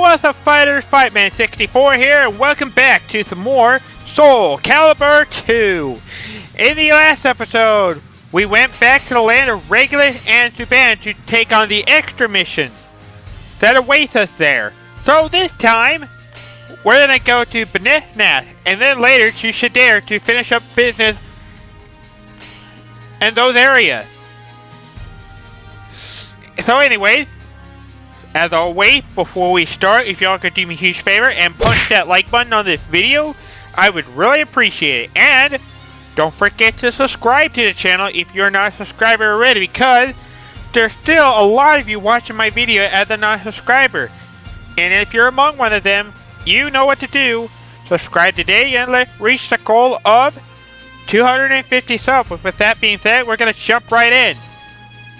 what's up, fighters? Fightman64 here, and welcome back to some more Soul Calibur II. In the last episode, we went back to the land of Regulus and Thuban to take on the extra mission that awaits us there. So this time, we're gonna go to Benetnasch, and then later to Schedar to finish up business in those areas. So anyway, as always, before we start, if y'all could do me a huge favor and punch that like button on this video, I would really appreciate it. And don't forget to subscribe to the channel if you're not a subscriber already, because there's still a lot of you watching my video as a non-subscriber. And if you're among one of them, you know what to do. Subscribe today and let's reach the goal of 250 subs. With that being said, we're going to jump right in.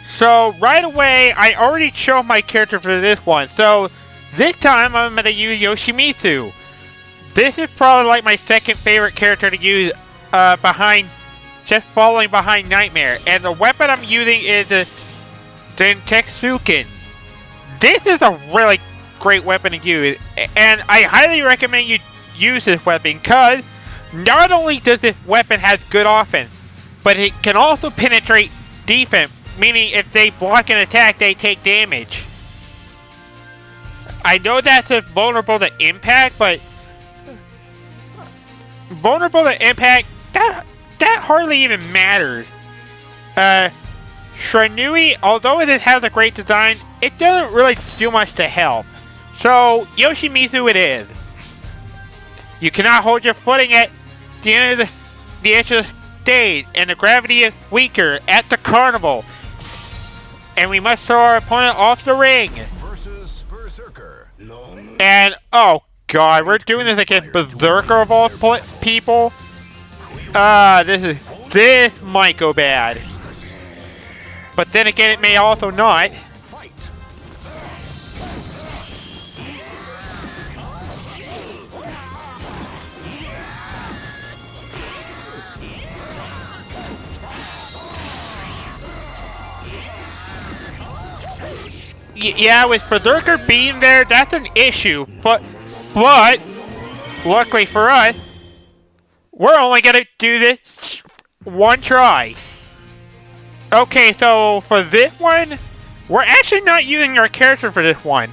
So, right away, I already showed my character for this one. So, this time I'm going to use Yoshimitsu. This is probably like my second favorite character to use just following behind Nightmare. And the weapon I'm using is the Benetnasch. This is a really great weapon to use. And I highly recommend you use this weapon, because not only does this weapon have good offense, but it can also penetrate defense. Meaning, if they block an attack, they take damage. I know that's vulnerable to impact, but vulnerable to impact, that hardly even matters. Shrinui, although it has a great design, it doesn't really do much to help. So, Yoshimitsu it is. You cannot hold your footing at the end of the edge of the stage, and the gravity is weaker at the carnival. And we must throw our opponent off the ring. And, oh god, we're doing this against Berserker of all people. This might go bad. But then again, it may also not. Yeah, with Berserker being there, that's an issue. But luckily for us, we're only gonna do this one try. Okay, so for this one, we're actually not using our character for this one.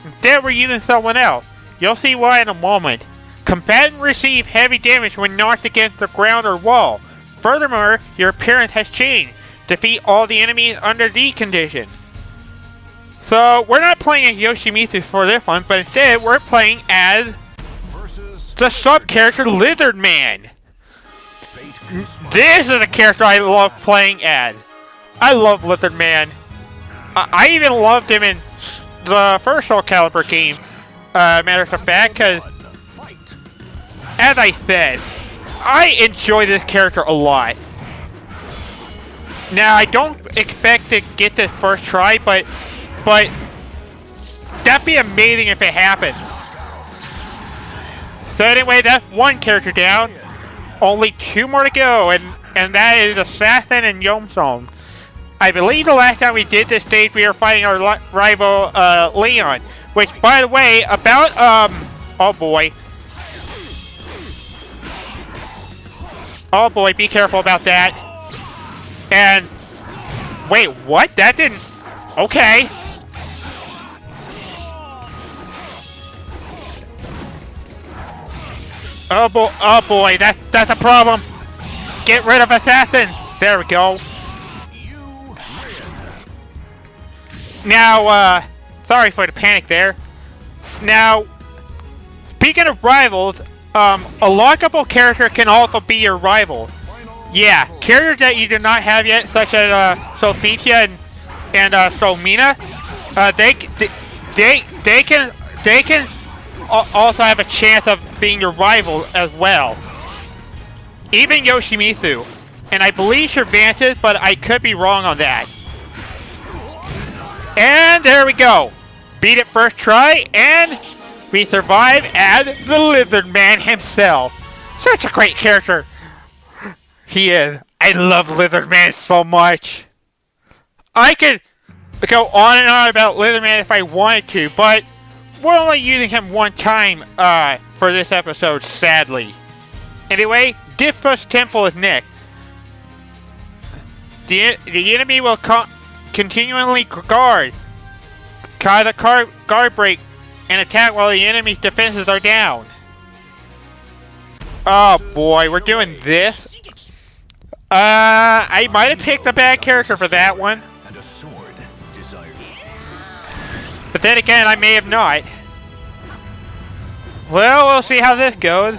Instead, we're using someone else. You'll see why in a moment. Combatants receive heavy damage when knocked against the ground or wall. Furthermore, your appearance has changed. Defeat all the enemies under the condition. So, we're not playing as Yoshimitsu for this one, but instead, we're playing as the sub-character Lizard Man. This is a character I love playing as. I love Lizard Man. I even loved him in the first Soul Calibur game, matters of fact, because, as I said, I enjoy this character a lot. Now, I don't expect to get this first try, but that'd be amazing if it happened. So anyway, that's one character down. Only two more to go, and that is Assassin and Yomsong. I believe the last time we did this stage, we were fighting our rival, Leon. Which, by the way, about, oh boy. Oh boy, be careful about that. And, wait, what? That didn't, okay. Oh boy, that's a problem. Get rid of Assassin. There we go. Now, sorry for the panic there. Now, speaking of rivals, a lockable character can also be your rival. Yeah, characters that you do not have yet, such as Sophia and Solmina, they can also have a chance of being your rival as well. Even Yoshimitsu. And I believe Cervantes, but I could be wrong on that. And there we go. Beat it first try, and we survive as the Lizard Man himself. Such a great character. He is. I love Lizard Man so much. I could go on and on about Lizard Man if I wanted to, but we're only using him one time for this episode, sadly. Anyway, Diffus Temple is next. The enemy will continually guard. Cause a guard break and attack while the enemy's defenses are down. Oh boy, we're doing this. I might have picked a bad character for that one. But then again, I may have not. Well, we'll see how this goes.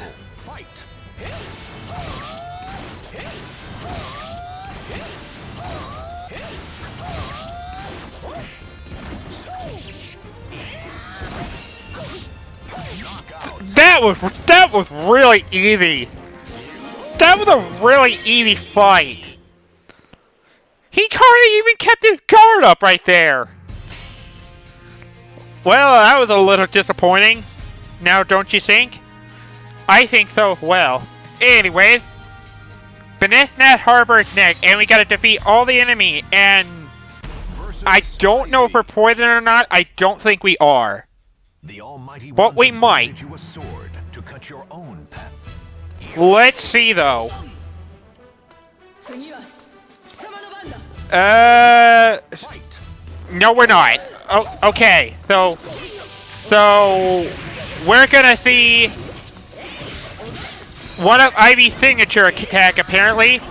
That was really easy. That was a really easy fight. He hardly even kept his guard up right there. Well, that was a little disappointing. Now, don't you think? I think so as well. Anyways, Benetnasch Harbor is next, and we gotta defeat all the enemy, and I don't know if we're poisoned or not. I don't think we are. But we might. Let's see, though. No, we're not. Oh, okay. So we're gonna see one of Ivy's signature attack, apparently.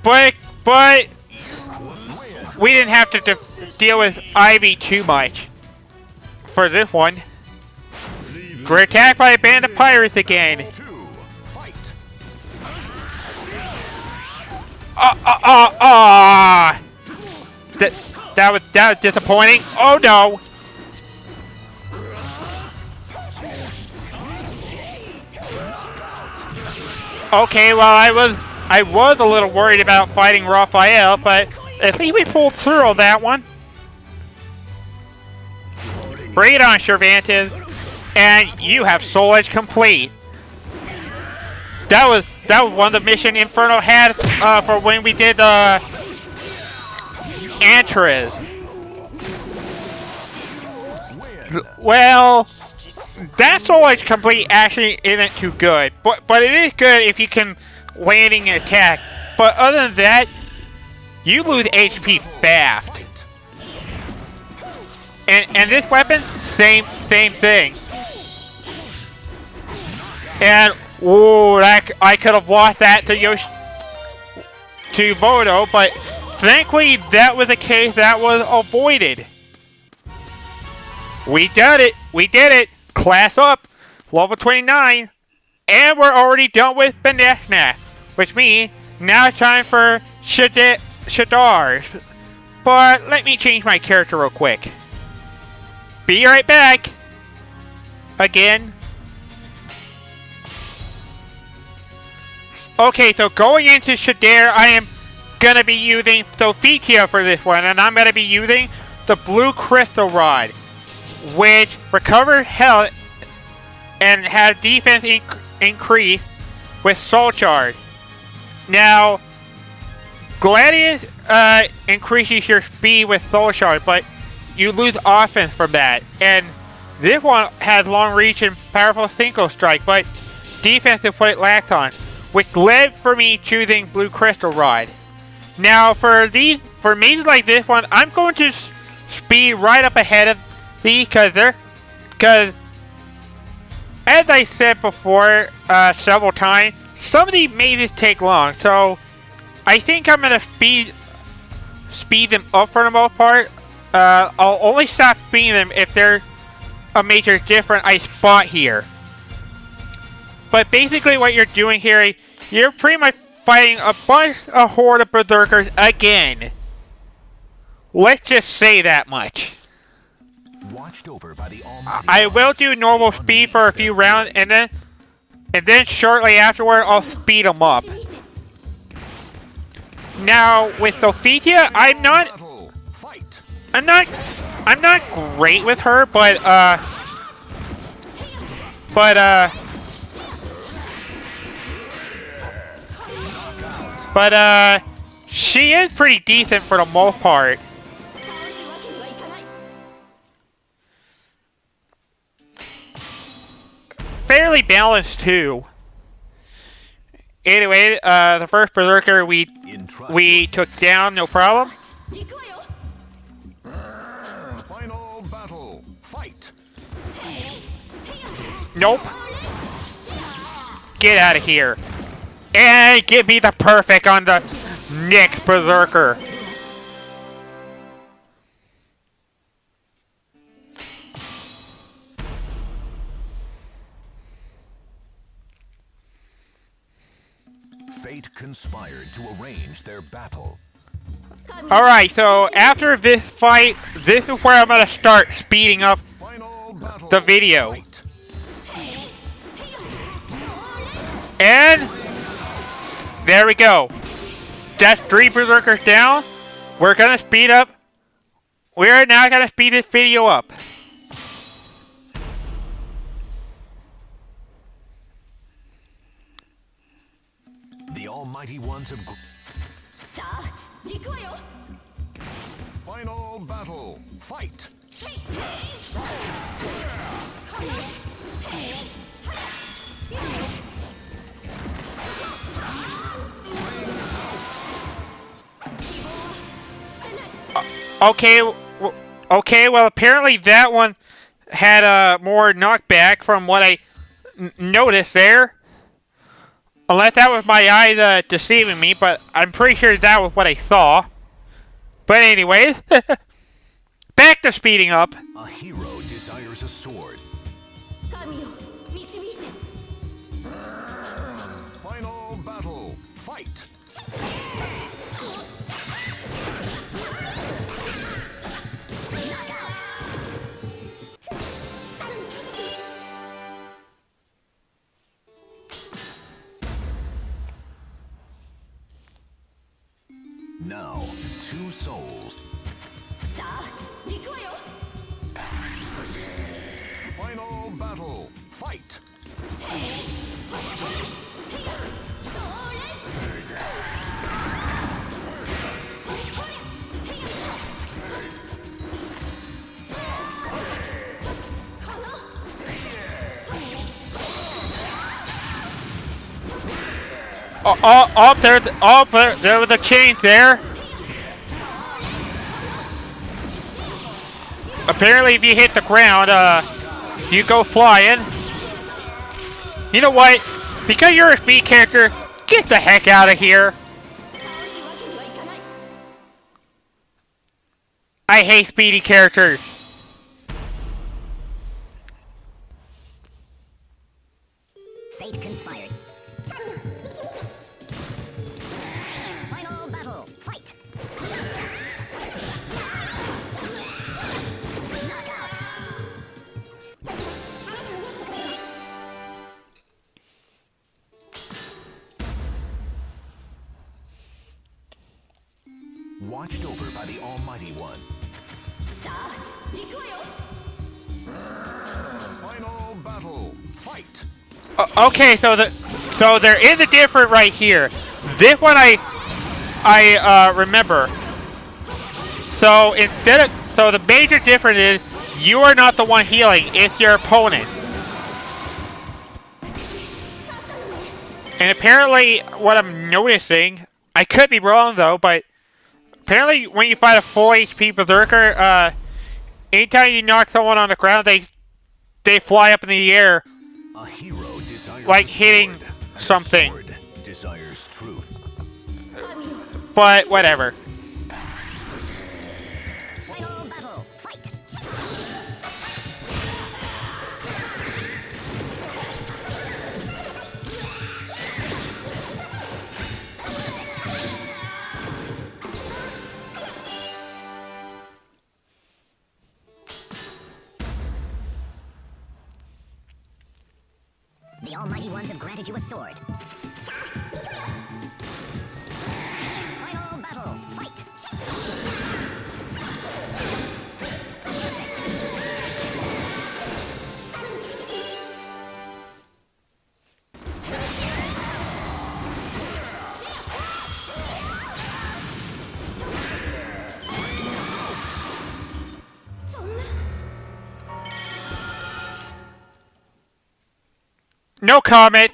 But we didn't have to deal with Ivy too much for this one. We're attacked by a band of pirates again. That was disappointing. Oh no. Okay, well I was a little worried about fighting Raphael, but at least we pulled through on that one. Bring it on, Cervantes. And you have Soul Edge complete. That was one of the mission Inferno had for when we did Antras. Well, that Soul Edge complete actually isn't too good, but it is good if you can landing an attack. But other than that, you lose HP fast. And this weapon, same thing. And ooh, I could have lost that to Vodo, but thankfully that was a case that was avoided. We did it. We did it. Class up, level 29, and we're already done with Benetnasch, which means now it's time for Schedar. But let me change my character real quick. Be right back. Again. Okay, so going into Schedar, I am going to be using Sophitia for this one, and I'm going to be using the Blue Crystal Rod, which recovers health and has defense increase with Soul Charge. Now, Gladius increases your speed with Soul Charge, but you lose offense from that. And this one has long reach and powerful single strike, but defense is what it lacks on, which led for me choosing Blue Crystal Rod. Now, for means like this one, I'm going to speed right up ahead of these because as I said before several times, some of these mazes take long. So I think I'm gonna speed them up for the most part. I'll only stop speeding them if they're a major difference I spot here. But basically what you're doing here, you're pretty much fighting a horde of berserkers again. Let's just say that much. Watched over by the I will do normal speed for a few rounds, and then shortly afterward I'll speed them up. Now with Sophitia, I'm not great with her, but she is pretty decent for the most part. fairly balanced too. Anyway, the first berserker we took down, no problem. Final battle. Fight. Nope. Get out of here. And give me the perfect on the next berserker. Fate conspired to arrange their battle. Alright, so after this fight, this is where I'm going to start speeding up the video. Fight. And there we go. That's 3 berserkers down. We're going to speed up. We're now going to speed this video up. The almighty ones of... Final battle. Fight. Okay, well apparently that one had more knockback from what I noticed there. Unless that was my eyes deceiving me, but I'm pretty sure that was what I saw. But anyways, back to speeding up. A hero desires a sword. Final battle. Fight. Now, 2 souls. Final battle. Fight. There was a change there. Apparently, if you hit the ground, you go flying. You know what? Because you're a speed character, get the heck out of here. I hate speedy characters. Fate conspired. Final battle. Fight. Watched over by the Almighty One. Final battle. Fight. Okay, so there is a difference right here. This one I remember. So the major difference is you are not the one healing; it's your opponent. And apparently, what I'm noticing, I could be wrong though, but apparently when you fight a full HP berserker, anytime you knock someone on the ground, they fly up in the air. A hero desires Like a hitting sword, and a something. sword desires truth. But whatever. Final battle. Fight. The Almighty Ones have granted you a sword. Final battle. Fight. No comment.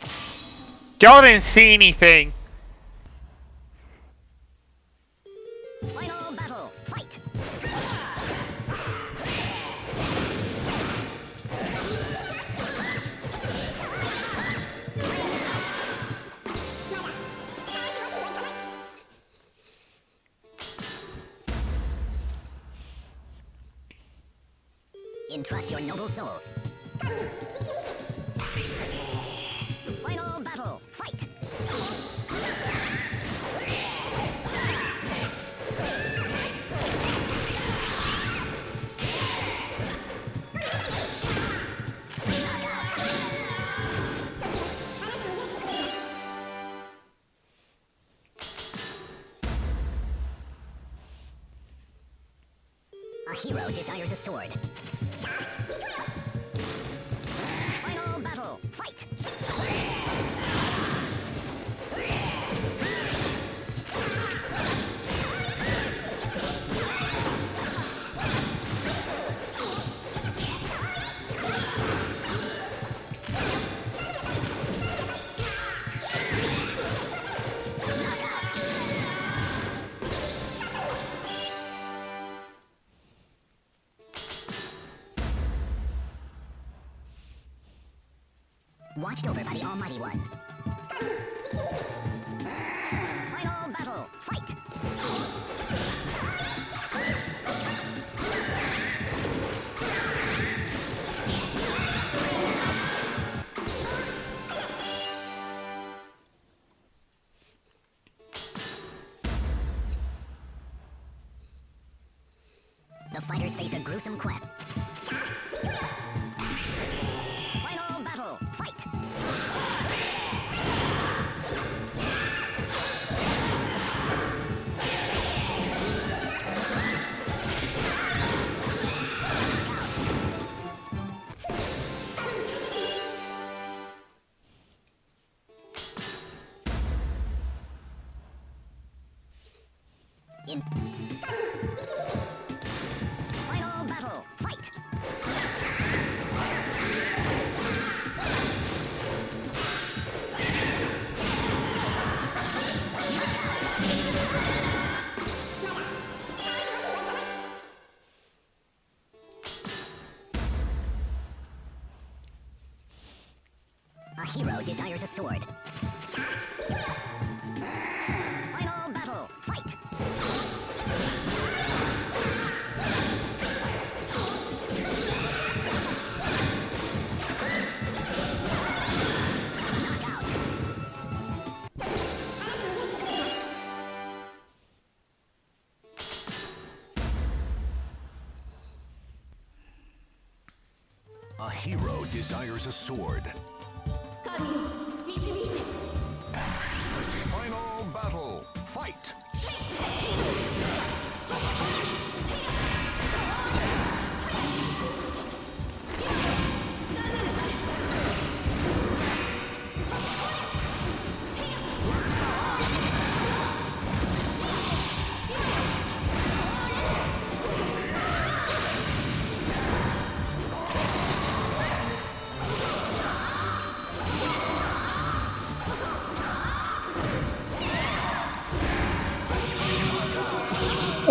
Y'all didn't see anything. Final battle. Fight. Entrust your noble soul. Final battle. Fight. A hero desires a sword. Final battle. Fight. Watched over by the Almighty Ones. Final battle. Fight. The fighters face a gruesome quest. Final battle. Fight. In final battle. Fight. A hero desires a sword. Final battle. Fight. A hero desires a sword. Final battle. Fight.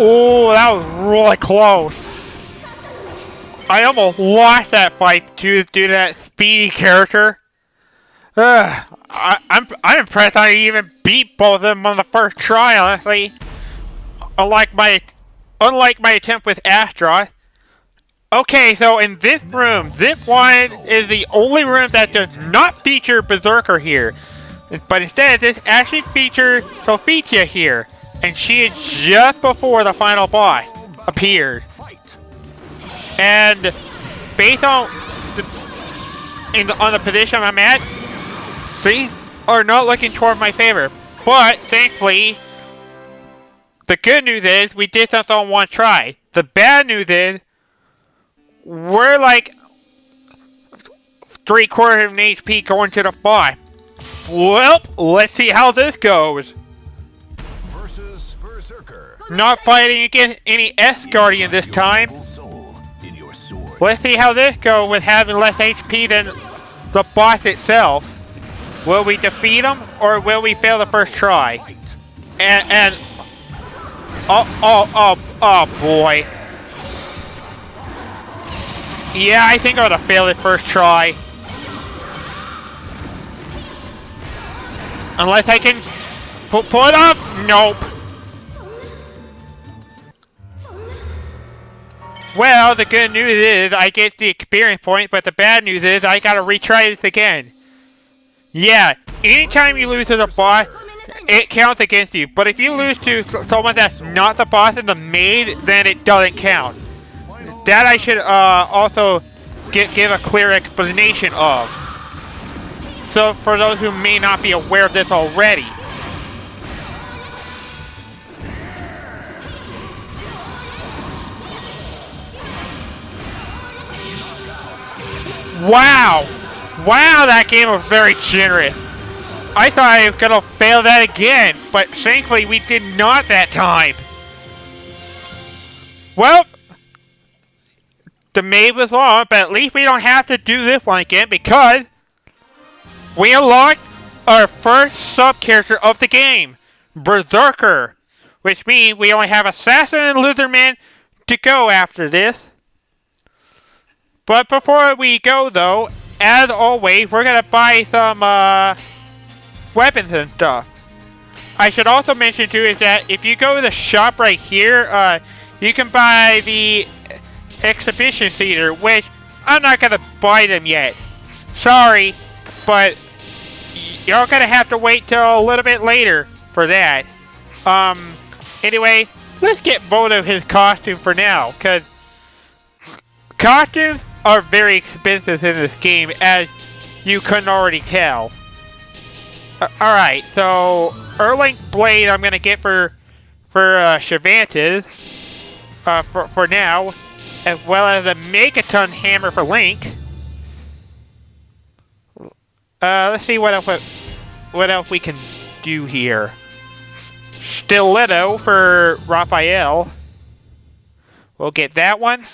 Oh, that was really close. I almost lost that fight due to that speedy character. I'm impressed I even beat both of them on the first try, honestly. Unlike my attempt with Astra. Okay, so in this room, this one is the only room that does not feature Berserker here. But instead, this actually features Sophitia here. And she is just before the final boss appeared. And based on the position I'm at, see, are not looking toward my favor. But thankfully, the good news is we did this on one try. The bad news is we're like 3/4 of an HP going to the boss. Well, let's see how this goes. Versus Berserker. Not fighting against any S-Guardian this time. Soul in your sword. Let's see how this goes with having less HP than the boss itself. Will we defeat him, or will we fail the first try? And oh boy. Yeah, I think I'm gonna fail it first try. Unless I can pull it off. Nope. Well, the good news is I get the experience point, but the bad news is I gotta retry this again. Yeah, anytime you lose to the boss, it counts against you. But if you lose to someone that's not the boss in the maid, then it doesn't count. That I should also give a clear explanation of. So for those who may not be aware of this already. Wow! Wow, that game was very generous. I thought I was gonna fail that again, but thankfully we did not that time. Well, the maid was long, but at least we don't have to do this one again because we unlocked our first sub-character of the game, Berserker, which means we only have Assassin and Lizardman to go after this. But before we go, though, as always, we're gonna buy some weapons and stuff. I should also mention too is that if you go to the shop right here, you can buy the exhibition theater, which I'm not gonna buy them yet. Sorry, but you're gonna have to wait till a little bit later for that. Anyway, let's get Bodo his costume for now, because costumes are very expensive in this game, as you couldn't already tell. Alright, so Erling Blade I'm gonna get for Cervantes for now, as well as a Megaton Hammer for Link. Let's see what else we can do here. Stiletto for Raphael. We'll get that one.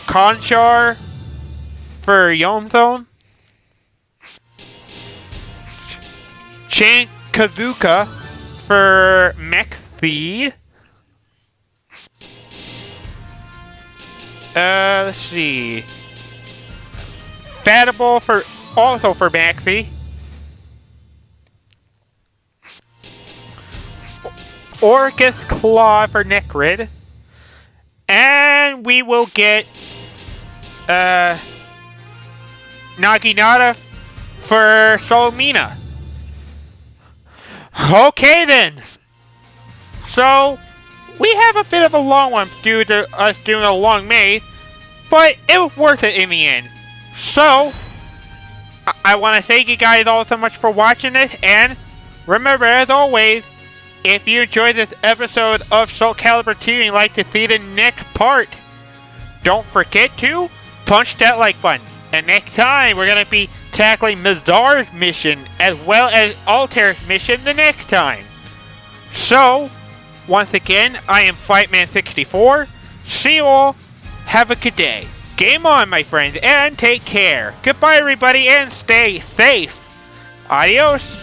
Conchar for Yonthon. Chain Kazuka for Mexi. Let's see. Fatable for Maxi. Orcus Claw for Necrid. And we will get Naginata for Solmina. Okay then. So we have a bit of a long one due to us doing a long maze, but it was worth it in the end. So I want to thank you guys all so much for watching this, and remember, as always, if you enjoyed this episode of Soul Calibur II and you'd like to see the next part, don't forget to punch that like button. And next time, we're going to be tackling Mazar's mission as well as Altair's mission the next time. So, once again, I am Fightman64. See you all. Have a good day. Game on, my friends, and take care. Goodbye, everybody, and stay safe. Adios.